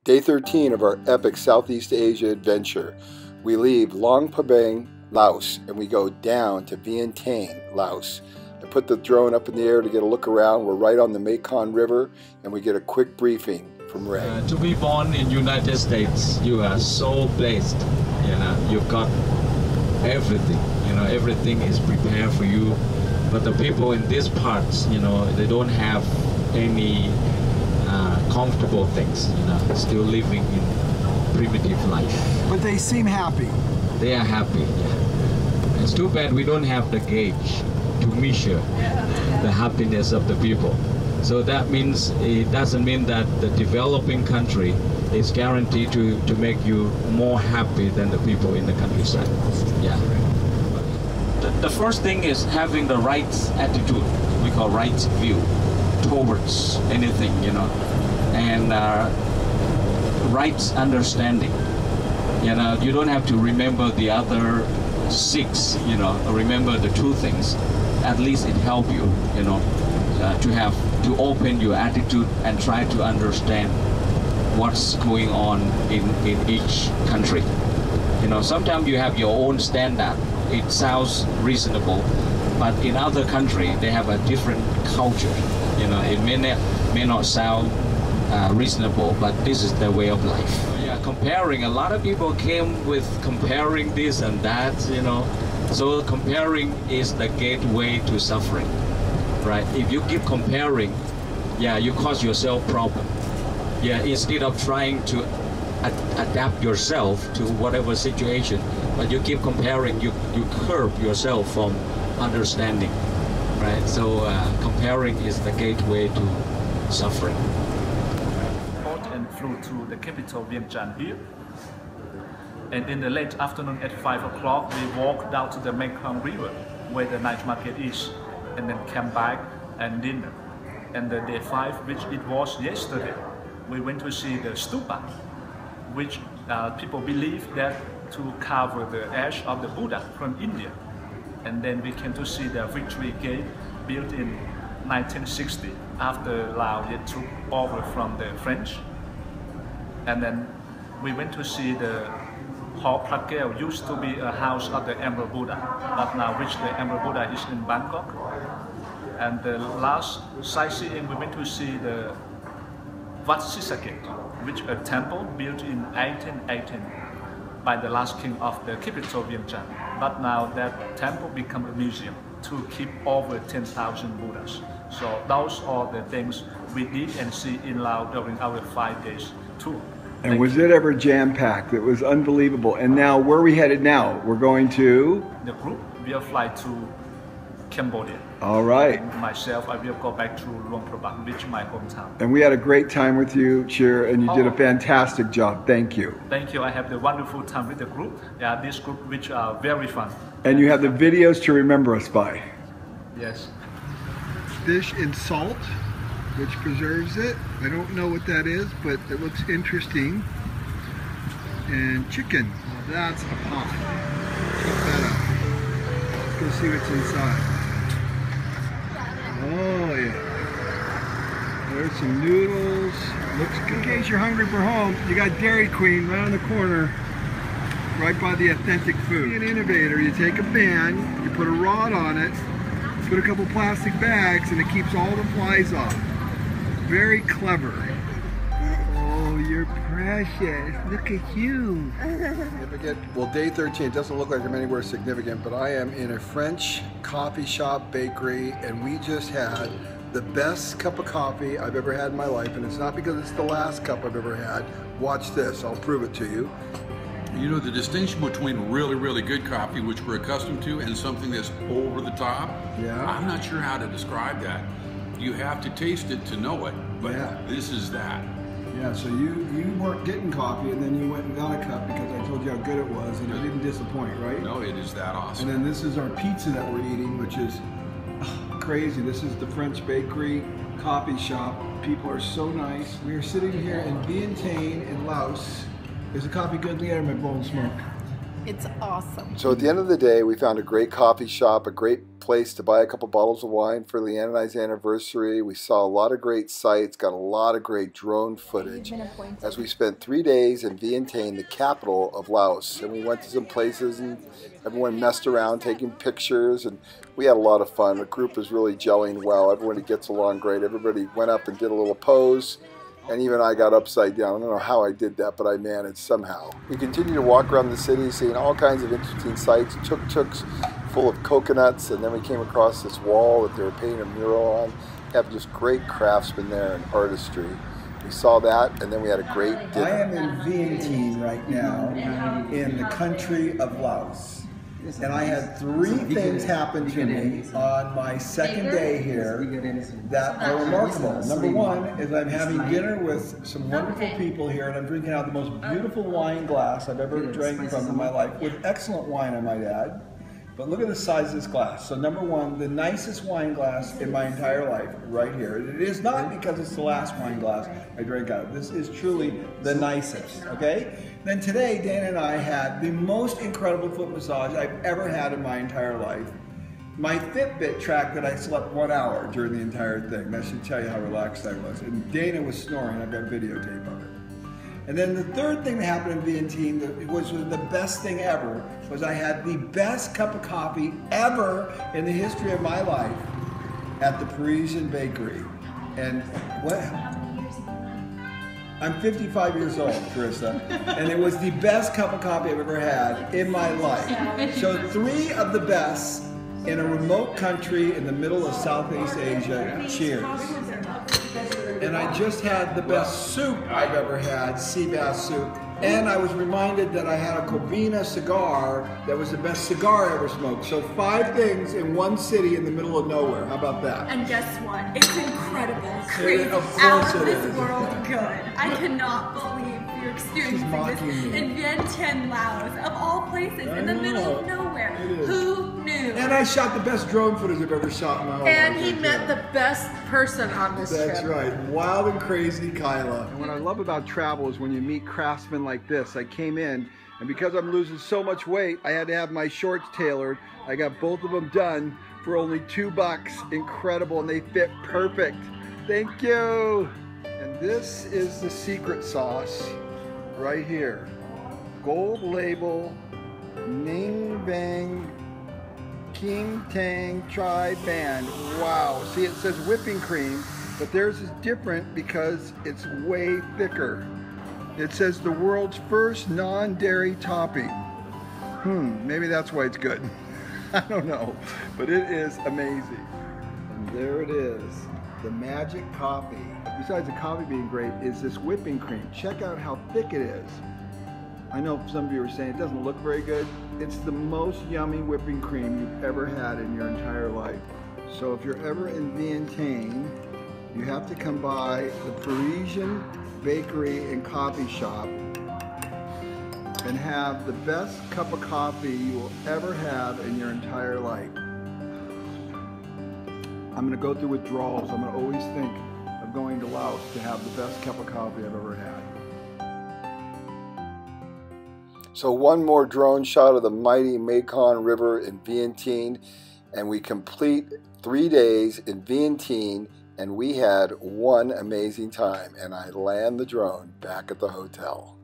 Day 13 of our epic Southeast Asia adventure. We leave Luang Prabang, Laos, and we go down to Vientiane, Laos. I put the drone up in the air to get a look around. We're right on the Mekong River, and we get a quick briefing from Ray. To be born in United States, you are so blessed. You know, you've got everything. You know, everything is prepared for you. But the people in these parts, you know, they don't have any comfortable things, you know, still living in primitive life. But they seem happy. They are happy, yeah. It's too bad we don't have the gauge to measure the happiness of the people. So that means, it doesn't mean that the developing country is guaranteed to make you more happy than the people in the countryside. Yeah. The first thing is having the right attitude, we call right view towards anything, you know, and right understanding. You know, you don't have to remember the other six, you know, remember the two things. At least it helps you, you know, to open your attitude and try to understand what's going on in each country. You know, sometimes you have your own standard. It sounds reasonable, but in other countries they have a different culture. You know, it may not sound reasonable, but this is their way of life. Yeah, comparing. A lot of people came with comparing this and that. You know, so comparing is the gateway to suffering, right? If you keep comparing, yeah, you cause yourself problem. Yeah, instead of trying to adapt yourself to whatever situation, but you keep comparing, you curb yourself from understanding, right? So comparing is the gateway to suffering. And flew to the capital Vientiane here. And in the late afternoon at 5 o'clock, we walked down to the Mekong River where the night market is, and then came back and dinner. And the day 5, which it was yesterday, we went to see the stupa, which people believe that to cover the ash of the Buddha from India. And then we came to see the Victory Gate built in 1960 after Laos took over from the French. And then we went to see the Hall Prakeo, used to be a house of the Emperor Buddha, but now which the Emperor Buddha is in Bangkok. And the last sightseeing, we went to see the Wat Sisakek, which a temple built in 1818 by the last king of the capital Vientiane. But now that temple become a museum to keep over 10,000 Buddhas. So those are the things we did and see in Laos during our 5 days tour. And was it ever jam-packed? It was unbelievable. And now, where are we headed now? We're going to? The group will fly to Cambodia. All right. And myself, I will go back to Luang Prabang, which is my hometown. And we had a great time with you, Cheer, and you did a fantastic job. Thank you. Thank you. I have the wonderful time with the group. Yeah, this group which are very fun. And you have the videos to remember us by. Yes. Fish in salt, which preserves it. I don't know what that is, but it looks interesting. And chicken. Well, that's a pot. Check that out. Let's go see what's inside. Oh yeah. There's some noodles. Looks good. In case you're hungry for home, you got Dairy Queen right on the corner, right by the authentic food. An innovator, you take a pan, you put a rod on it, put a couple plastic bags, and it keeps all the flies off. Very clever. Oh, you're precious. Look at you. Well, day 13, it doesn't look like I'm anywhere significant, but I am in a French coffee shop bakery, and we just had the best cup of coffee I've ever had in my life, and it's not because it's the last cup I've ever had. Watch this, I'll prove it to you. You know, the distinction between really, really good coffee, which we're accustomed to, and something that's over the top, yeah. I'm not sure how to describe that. You have to taste it to know it, but yeah. This is that. Yeah, so you weren't getting coffee, and then you went and got a cup because I told you how good it was, and it didn't disappoint, right? No, it is that awesome. And then this is our pizza that we're eating, which is crazy. This is the French bakery coffee shop. People are so nice. We are sitting here in Vientiane in Laos. Is the coffee good? Look at my bowl and smoke. It's awesome. So at the end of the day, we found a great coffee shop, a great place to buy a couple bottles of wine for Leanne and I's anniversary. We saw a lot of great sights, got a lot of great drone footage as we spent 3 days in Vientiane, the capital of Laos. And we went to some places and everyone messed around taking pictures, and we had a lot of fun. The group was really gelling well. Everybody gets along great. Everybody went up and did a little pose. And even I got upside down. I don't know how I did that, but I managed somehow. We continued to walk around the city, seeing all kinds of interesting sights, tuk-tuks full of coconuts, and then we came across this wall that they were painting a mural on. They have just great craftsmen there and artistry. We saw that, and then we had a great dinner. I am in Vientiane right now, in the country of Laos. And I had 3 things happen to me on my second day here that are remarkable. Number 1 is I'm having dinner with some wonderful people here, and I'm drinking out of the most beautiful wine glass I've ever drank from in my life, with excellent wine, I might add. But look at the size of this glass. So number 1, the nicest wine glass in my entire life, right here. It is not because it's the last wine glass I drank out of. This is truly the nicest, okay? Then today, Dana and I had the most incredible foot massage I've ever had in my entire life. My Fitbit tracked that I slept 1 hour during the entire thing. That should tell you how relaxed I was. And Dana was snoring. I've got videotape of it. And then the third thing that happened in Vientiane that was the best thing ever was I had the best cup of coffee ever in the history of my life at the Parisian bakery. And what? I'm 55 years old, Carissa, and it was the best cup of coffee I've ever had in my life. So 3 of the best in a remote country in the middle of Southeast Asia. Cheers. And I just had the best soup I've ever had, sea bass soup. And I was reminded that I had a Cobina cigar that was the best cigar I ever smoked. So 5 things in one city in the middle of nowhere. How about that? And guess what? It's incredible, crazy, Of course out of it this is. world good. I cannot believe you're experiencing this in Vientiane, Laos, of all places, in the middle of nowhere. Who knew? And I shot the best drone footage I've ever shot in my whole life. And he met the best person on this trip. That's right. Wild and crazy Kyla. And what I love about travel is when you meet craftsmen like this. I came in, and because I'm losing so much weight, I had to have my shorts tailored. I got both of them done for only $2. Incredible, and they fit perfect. Thank you. And this is the secret sauce right here. Gold label, Ning Bang King Tang Tri Band. Wow. See, it says whipping cream, but theirs is different because it's way thicker. It says the world's first non-dairy topping. Maybe that's why it's good. I don't know, but it is amazing. And there it is, the magic coffee. Besides the coffee being great, is this whipping cream. Check out how thick it is. I know some of you are saying it doesn't look very good. It's the most yummy whipping cream you've ever had in your entire life. So if you're ever in Vientiane, you have to come by the Parisian bakery and coffee shop and have the best cup of coffee you will ever have in your entire life. I'm going to go through withdrawals. I'm going to always think of going to Laos to have the best cup of coffee I've ever had. So one more drone shot of the mighty Mekong River in Vientiane, and we complete 3 days in Vientiane, and we had one amazing time, and I land the drone back at the hotel.